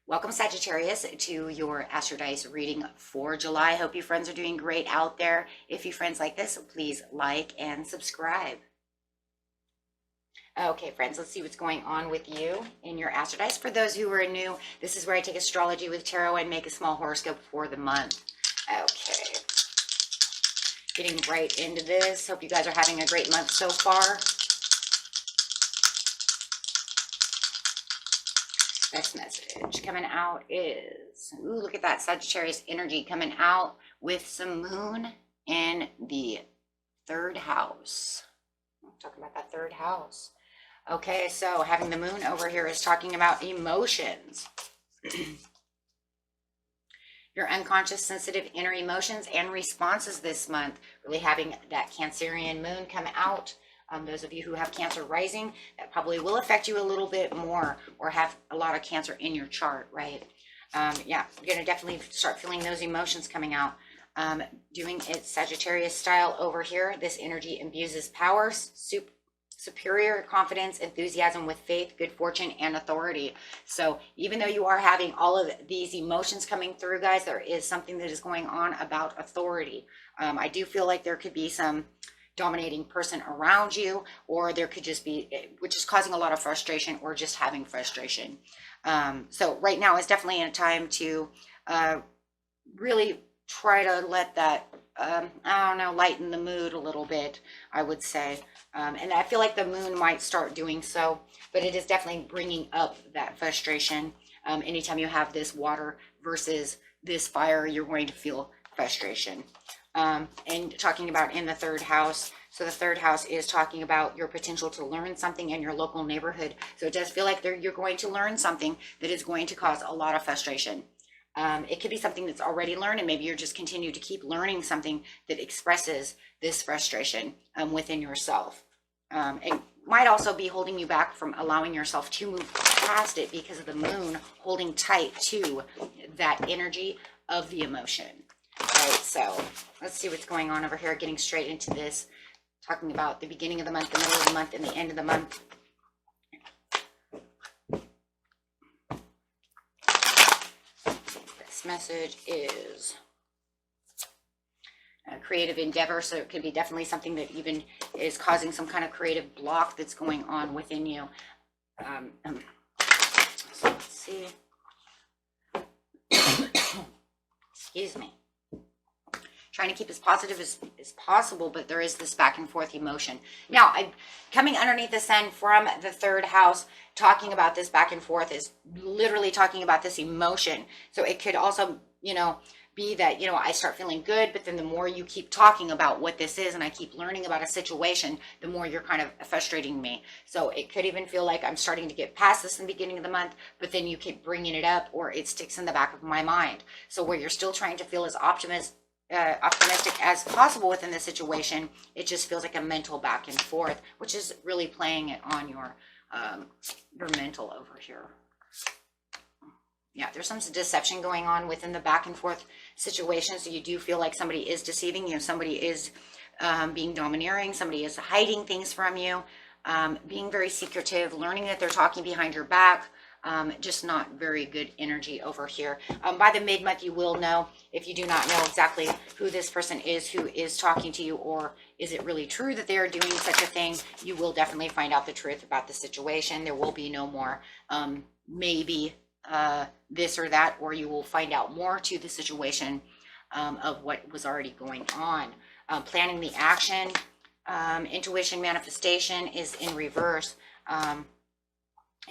Welcome, Sagittarius, to your Astrodice reading for July. Hope you friends are doing great out there. If you friends like this, please like and subscribe. Okay, friends, let's see what's going on with you in your Astrodice. For those who are new, this is where I take astrology with tarot and make a small horoscope for the month. Okay, getting right into this. Hope you guys are having a great month so far. Next message coming out is, ooh, look at that Sagittarius energy coming out with some moon in the third house. I'm talking about that third house. Okay, so having the moon over here is talking about emotions. Your unconscious, sensitive inner emotions and responses this month. Really having that Cancerian moon come out. Those of you who have Cancer rising, that probably will affect you a little bit more, or have a lot of Cancer in your chart, right? Yeah, you're going to definitely start feeling those emotions coming out. Doing it Sagittarius style over here. This energy imbues power, superior confidence, enthusiasm with faith, good fortune, and authority. So even though you are having all of these emotions coming through, guys, there is something that is going on about authority. I do feel like there could be some dominating person around you, or there could just be, which is causing a lot of frustration, or just having frustration. So right now is definitely a time to really try to let that, I don't know, lighten the mood a little bit, I would say. And I feel like the moon might start doing so, but it is definitely bringing up that frustration. Anytime you have this water versus this fire, you're going to feel frustration. And talking about in the third house. So the third house is talking about your potential to learn something in your local neighborhood. So it does feel like you're going to learn something that is going to cause a lot of frustration. It could be something that's already learned, and maybe you're just continue to keep learning something that expresses this frustration within yourself. It might also be holding you back from allowing yourself to move past it because of the moon holding tight to that energy of the emotion. All right, so let's see what's going on over here. Getting straight into this, talking about the beginning of the month, the middle of the month, and the end of the month. This message is a creative endeavor, so it could be definitely something that even is causing some kind of creative block that's going on within you. So let's see. Excuse me. Trying to keep as positive as possible, but there is this back and forth emotion. Now, coming underneath the sun from the third house, talking about this back and forth is literally talking about this emotion. So it could also, be that, I start feeling good, but then the more you keep talking about what this is and I keep learning about a situation, the more you're kind of frustrating me. So it could even feel like I'm starting to get past this in the beginning of the month, but then you keep bringing it up, or it sticks in the back of my mind. So where you're still trying to feel as optimistic as possible within the situation, it just feels like a mental back and forth, which is really playing it on your mental over here. Yeah, there's some deception going on within the back and forth situation. So you do feel like somebody is deceiving you, somebody is being domineering, somebody is hiding things from you, being very secretive, learning that they're talking behind your back. Just not very good energy over here. By the mid-month, you will know, if you do not know exactly who this person is who is talking to you, or is it really true that they are doing such a thing, you will definitely find out the truth about the situation. There will be no more maybe this or that, or you will find out more to the situation of what was already going on. Planning the action, intuition manifestation is in reverse.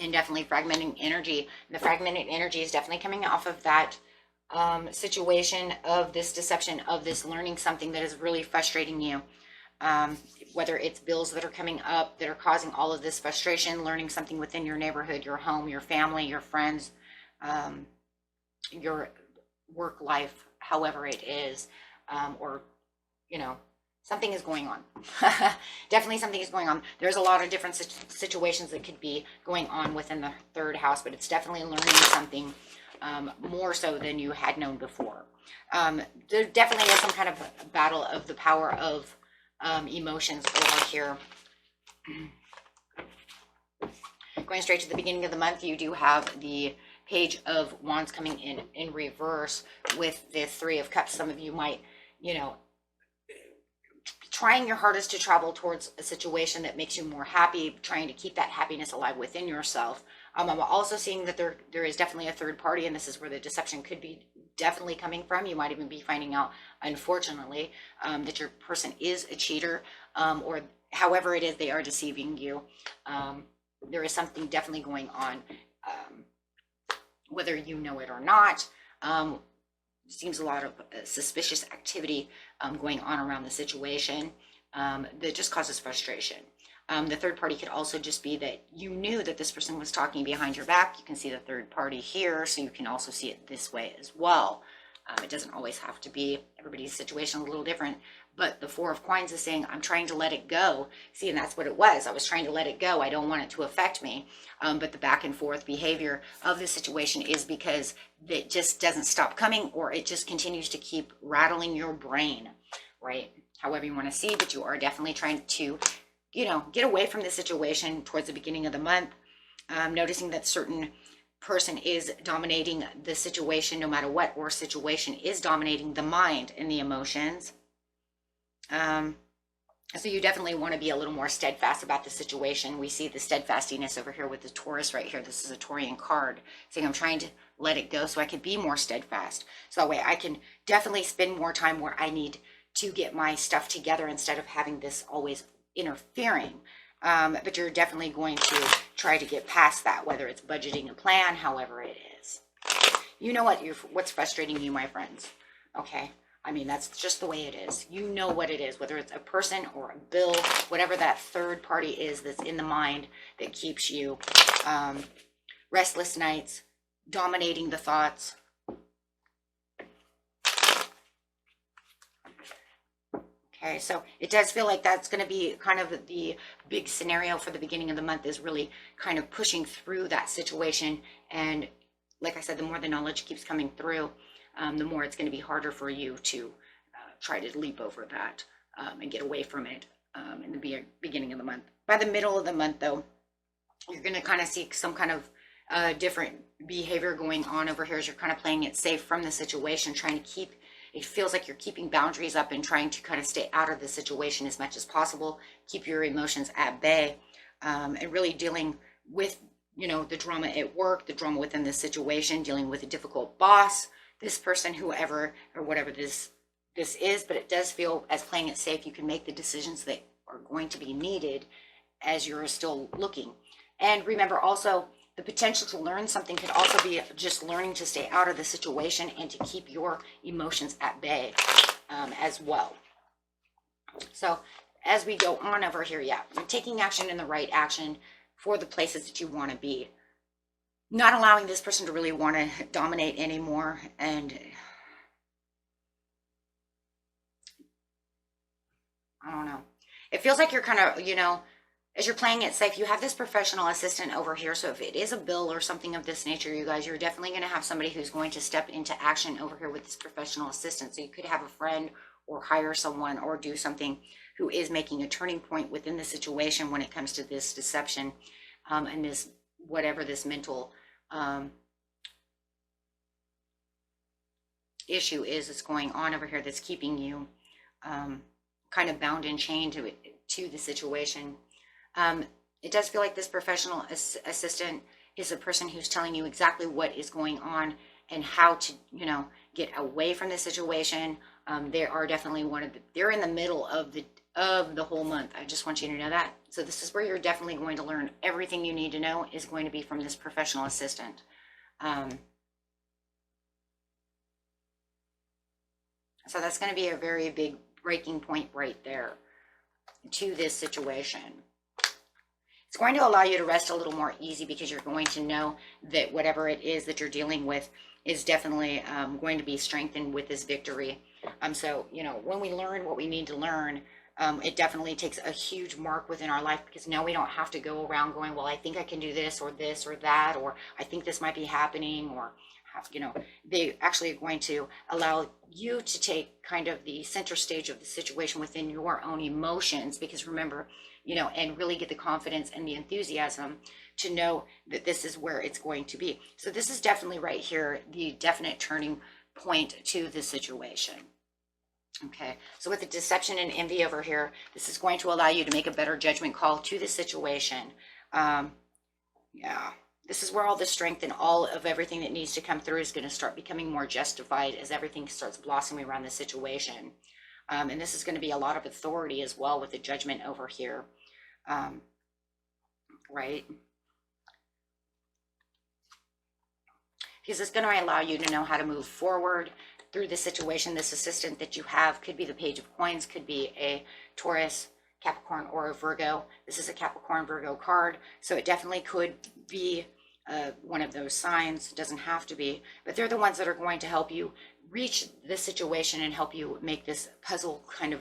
And definitely fragmenting energy. The fragmented energy is definitely coming off of that situation of this deception, of this learning something that is really frustrating you. Whether it's bills that are coming up that are causing all of this frustration, learning something within your neighborhood, your home, your family, your friends, your work life, however it is. or, you know, something is going on. Definitely something is going on. There's a lot of different situations that could be going on within the third house, but it's definitely learning something more so than you had known before. There definitely is some kind of battle of the power of emotions over here. Going straight to the beginning of the month, you do have the Page of Wands coming in reverse with the Three of Cups. Some of you might, you know, trying your hardest to travel towards a situation that makes you more happy, trying to keep that happiness alive within yourself. I'm also seeing that there is definitely a third party, and this is where the deception could be definitely coming from. You might even be finding out, unfortunately, that your person is a cheater, or however it is they are deceiving you. There is something definitely going on, whether you know it or not. Seems a lot of suspicious activity going on around the situation that just causes frustration. The third party could also just be that you knew that this person was talking behind your back. You can see the third party here, so you can also see it this way as well. It doesn't always have to be. Everybody's situation is a little different, but the Four of Coins is saying, I'm trying to let it go. See, and that's what it was. I was trying to let it go. I don't want it to affect me. But the back and forth behavior of the situation is because it just doesn't stop coming, or it just continues to keep rattling your brain, right? However you want to see, but you are definitely trying to, you know, get away from the situation towards the beginning of the month. Noticing that certain person is dominating the situation no matter what, or situation is dominating the mind and the emotions. So you definitely want to be a little more steadfast about the situation. We see the steadfastiness over here with the Taurus right here. This is a Taurian card saying I'm trying to let it go so I can be more steadfast. So that way I can definitely spend more time where I need to get my stuff together instead of having this always interfering. But you're definitely going to try to get past that, whether it's budgeting a plan, however it is. You know what's frustrating you, my friends. Okay. I mean, that's just the way it is. You know what it is, whether it's a person or a bill, whatever that third party is that's in the mind that keeps you restless nights, dominating the thoughts. Okay, so it does feel like that's going to be kind of the big scenario for the beginning of the month, is really kind of pushing through that situation. And like I said, the more the knowledge keeps coming through, the more it's going to be harder for you to try to leap over that and get away from it in the beginning of the month. By the middle of the month, though, you're going to kind of see some kind of different behavior going on over here as you're kind of playing it safe from the situation, trying to keep, it feels like you're keeping boundaries up and trying to kind of stay out of the situation as much as possible, keep your emotions at bay, and really dealing with, you know, the drama at work, the drama within this situation, dealing with a difficult boss, this person, whoever or whatever this is. But it does feel, as playing it safe, you can make the decisions that are going to be needed as you're still looking. And remember also, the potential to learn something could also be just learning to stay out of the situation and to keep your emotions at bay as well. So as we go on over here, yeah, you're taking action in the right action for the places that you want to be. Not allowing this person to really want to dominate anymore. And I don't know. It feels like you're kind of, you know, as you're playing it safe, you have this professional assistant over here. So if it is a bill or something of this nature, you guys, you're definitely going to have somebody who's going to step into action over here with this professional assistant. So you could have a friend or hire someone or do something who is making a turning point within the situation when it comes to this deception and this, whatever this mental issue is that's going on over here that's keeping you kind of bound and chained to the situation. It does feel like this professional assistant is a person who's telling you exactly what is going on and how to, you know, get away from the situation. They are definitely they're in the middle of the whole month. I just want you to know that. So this is where you're definitely going to learn everything you need to know is going to be from this professional assistant. So that's going to be a very big breaking point right there to this situation. It's going to allow you to rest a little more easy because you're going to know that whatever it is that you're dealing with is definitely going to be strengthened with this victory. So, you know, when we learn what we need to learn, it definitely takes a huge mark within our life, because now we don't have to go around going, well, I think I can do this or that, or I think this might be happening, or, you know, they actually are going to allow you to take kind of the center stage of the situation within your own emotions, because remember, you know, and really get the confidence and the enthusiasm to know that this is where it's going to be. So this is definitely right here, the definite turning point to the situation. Okay, so with the deception and envy over here, this is going to allow you to make a better judgment call to the situation. Yeah, this is where all the strength and all of everything that needs to come through is going to start becoming more justified as everything starts blossoming around the situation. And this is going to be a lot of authority as well with the judgment over here. Right? Because it's going to allow you to know how to move forward through the situation. This assistant that you have could be the Page of Coins, could be a Taurus, Capricorn, or a Virgo. This is a Capricorn Virgo card, so it definitely could be one of those signs. It doesn't have to be, but they're the ones that are going to help you reach the situation and help you make this puzzle kind of,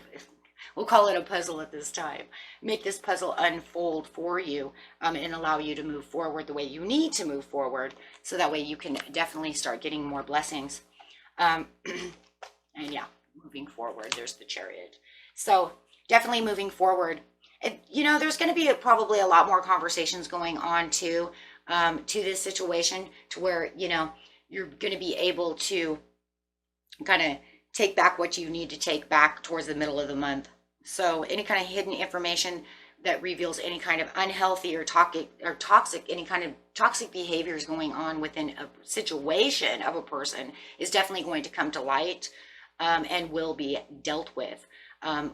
we'll call it a puzzle at this time, make this puzzle unfold for you, and allow you to move forward the way you need to move forward, so that way you can definitely start getting more blessings. And yeah, moving forward, there's the Chariot. So definitely moving forward. And, you know, there's going to be probably a lot more conversations going on too, to this situation, to where, you know, you're going to be able to kind of take back what you need to take back towards the middle of the month. So any kind of hidden information that reveals any kind of unhealthy or toxic, any kind of toxic behaviors going on within a situation of a person is definitely going to come to light, and will be dealt with.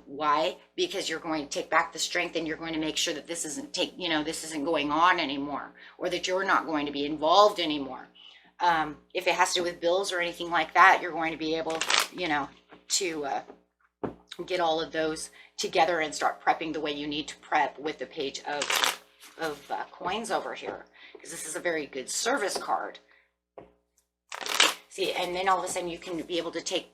Why? Because you're going to take back the strength, and you're going to make sure that this isn't this isn't going on anymore, or that you're not going to be involved anymore. If it has to do with bills or anything like that, you're going to be able, you know, to get all of those together and start prepping the way you need to prep with the Page of Coins over here, because this is a very good service card. See, and then all of a sudden you can be able to take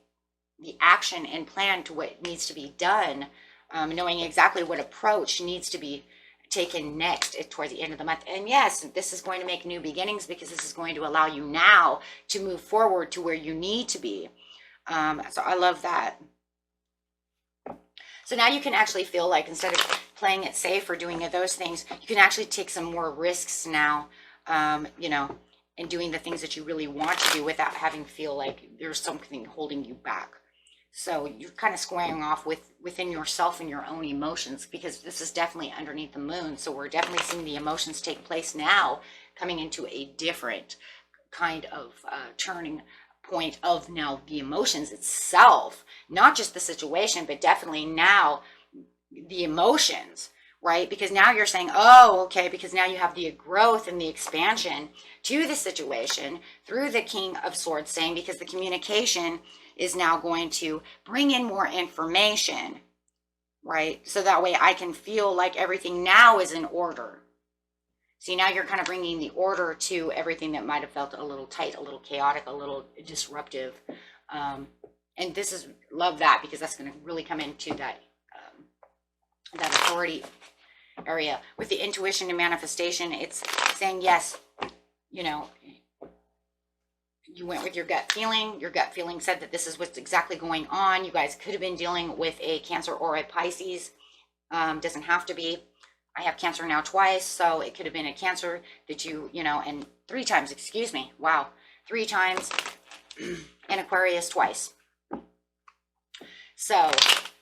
the action and plan to what needs to be done, knowing exactly what approach needs to be taken next towards the end of the month. And yes, this is going to make new beginnings, because this is going to allow you now to move forward to where you need to be. So I love that. So now you can actually feel like, instead of playing it safe or doing those things, you can actually take some more risks now, you know, and doing the things that you really want to do without having to feel like there's something holding you back. So you're kind of squaring off within yourself and your own emotions, because this is definitely underneath the moon. So we're definitely seeing the emotions take place now, coming into a different kind of turning point of now the emotions itself, not just the situation, but definitely now the emotions, right? Because now you're saying, oh, okay, because now you have the growth and the expansion to the situation through the King of Swords, saying, because the communication is now going to bring in more information, right? So that way I can feel like everything now is in order. See, now you're kind of bringing the order to everything that might have felt a little tight, a little chaotic, a little disruptive. And this is, love that, because that's going to really come into that, that authority area. With the intuition and manifestation, it's saying, yes, you know, you went with your gut feeling. Your gut feeling said that this is what's exactly going on. You guys could have been dealing with a Cancer or a Pisces. Doesn't have to be. I have Cancer now twice, so it could have been a Cancer that you know, and 3 times, excuse me. Wow. 3 times, and Aquarius twice. So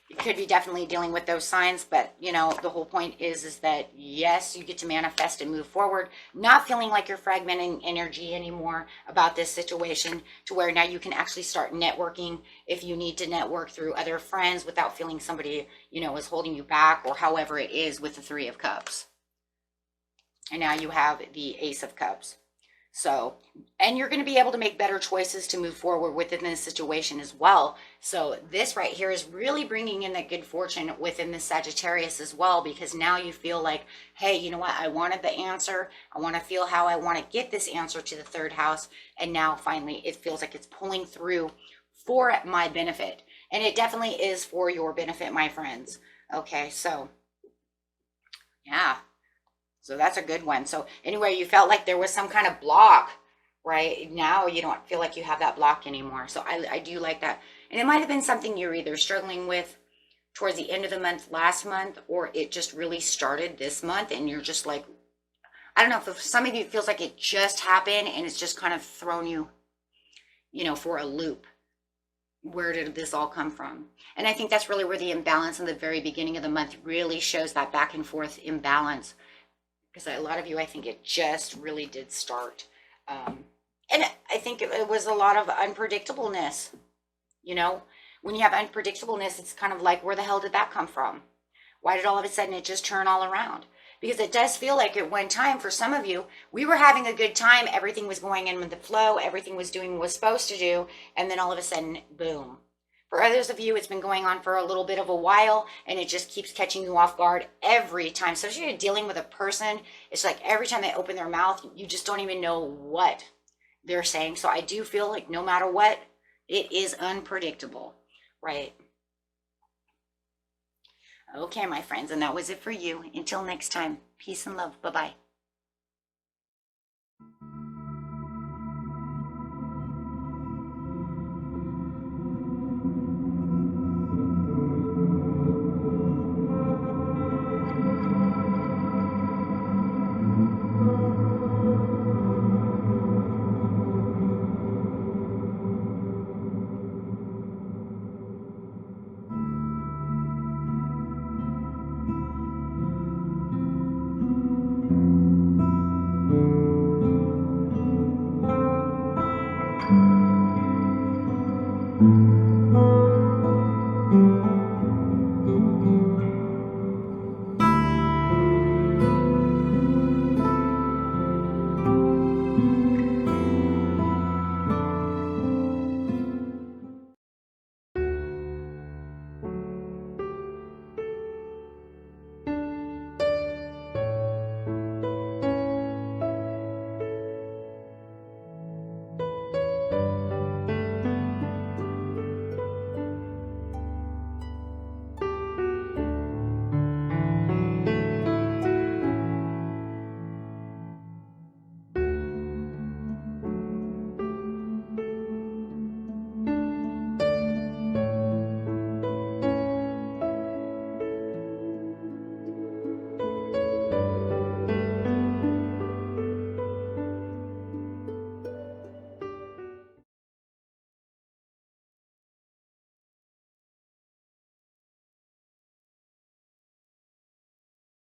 you could be definitely dealing with those signs, but you know, the whole point is that yes, you get to manifest and move forward, not feeling like you're fragmenting energy anymore about this situation, to where now you can actually start networking if you need to network through other friends without feeling somebody, you know, is holding you back, or however it is with the 3 of Cups. And now you have the Ace of Cups. So, and you're going to be able to make better choices to move forward within this situation as well. So this right here is really bringing in that good fortune within the Sagittarius as well, because now you feel like, hey, you know what? I wanted the answer. I want to feel how I want to get this answer to the third house. And now finally it feels like it's pulling through for my benefit. And it definitely is for your benefit, my friends. Okay, so yeah. So that's a good one. So anyway, you felt like there was some kind of block, right? Now you don't feel like you have that block anymore. So I do like that. And it might have been something you're either struggling with towards the end of the month last month, or it just really started this month and you're just like, I don't know, for some of you it feels like it just happened and it's just kind of thrown you, you know, for a loop. Where did this all come from? And I think that's really where the imbalance in the very beginning of the month really shows that back and forth imbalance. Because a lot of you, I think it just really did start. And I think it was a lot of unpredictableness. You know, when you have unpredictableness, it's kind of like, where the hell did that come from? Why did all of a sudden it just turn all around? Because it does feel like at one time, for some of you, we were having a good time. Everything was going in with the flow. Everything was doing what it was supposed to do. And then all of a sudden, boom. For others of you, it's been going on for a little bit of a while, and it just keeps catching you off guard every time. So if you're dealing with a person, it's like every time they open their mouth, you just don't even know what they're saying. So I do feel like no matter what, it is unpredictable, right? Okay, my friends, and that was it for you. Until next time, peace and love. Bye-bye.